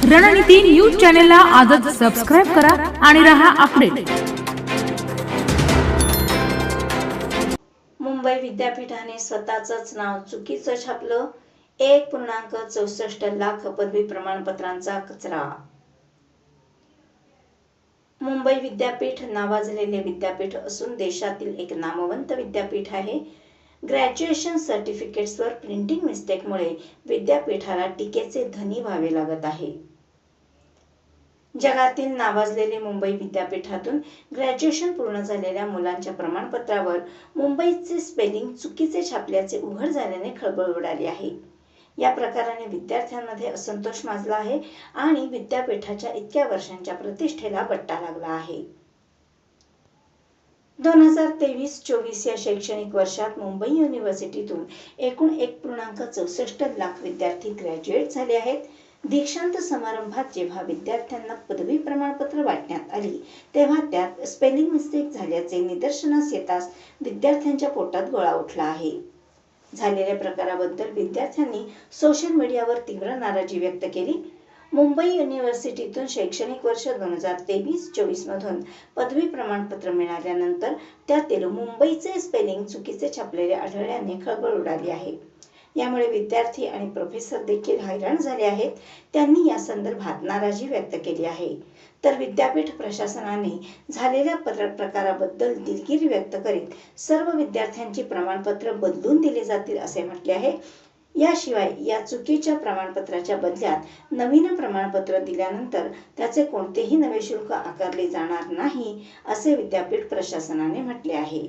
रणनीती न्यूज चॅनलला आजच सबस्क्राइब करा आणि रहा अपडेट। मुंबई विद्यापीठाने स्वतःच नाव चुकीचं छापलं। 1.64 लाख पदवी प्रमाणपत्रांचा कचरा। मुंबई विद्यापीठ नावाजलेले विद्यापीठ असून देशातील एक नामवंत विद्यापीठ आहे। ग्रॅज्युएशन सर्टिफिकेट्सवर प्रिंटिंग मिस्टेकमुळे विद्यापीठाला टीकेचे धनी व्हावे लागत आहे। जगातील नावाजलेले मुंबई विद्यापीठातून ग्रॅज्युएशन पूर्ण झालेल्या मुलांच्या प्रमाणपत्रावर मुंबईचे स्पेलिंग चुकीचे छापल्याचे उघड झाल्याने खळबळ उडाली आहे। या प्रकाराने विद्यार्थ्यांमध्ये असंतोष माजला आहे आणि विद्यापीठाच्या इतक्या वर्षांच्या प्रतिष्ठेला बट्टा लागला आहे। 2023-24 या शैक्षणिक वर्षात मुंबई युनिव्हर्सिटीतून एकूण 1.64 लाख विद्यार्थी ग्रॅज्युएट झाले आहेत। दीक्षांत समारंभात जेव्हा विद्यार्थ्यांना पदवी प्रमाणपत्र वाटण्यात आली तेव्हा त्यात स्पेलिंग मिस्टेक झाल्याचे निदर्शनास येताच विद्यार्थ्यांच्या पोटात गोळा उठला आहे। झालेल्या प्रकाराबद्दल विद्यार्थ्यांनी सोशल मीडियावर तीव्र नाराजी व्यक्त केली। मुंबई युनिव्हर्सिटीतून शैक्षणिक वर्ष 2023-24 मधून पदवी प्रमाणपत्र मिळाल्यानंतर त्यातील मुंबईचे स्पेलिंग चुकीचे छापलेले आढळल्याने खळबळ उडाली आहे। यामुळे विद्यार्थी आणि प्रोफेसर देखील हैराण झाले आहेत। त्यांनी या संदर्भात नाराजी व्यक्त केली आहे। तर विद्यापीठ प्रशासनाने झालेल्या प्रकाराबद्दल दिलगिरी व्यक्त करीत सर्व विद्यार्थ्यांची प्रमाणपत्र बदलून दिली जातील असे म्हटले आहे। याशिवाय या चुकीच्या प्रमाणपत्राच्या बदल्यात नवीन प्रमाणपत्र दिल्यानंतर त्याचे कोणतेही नवे शुल्क आकारले जाणार नाही असे विद्यापीठ प्रशासनाने म्हटले आहे।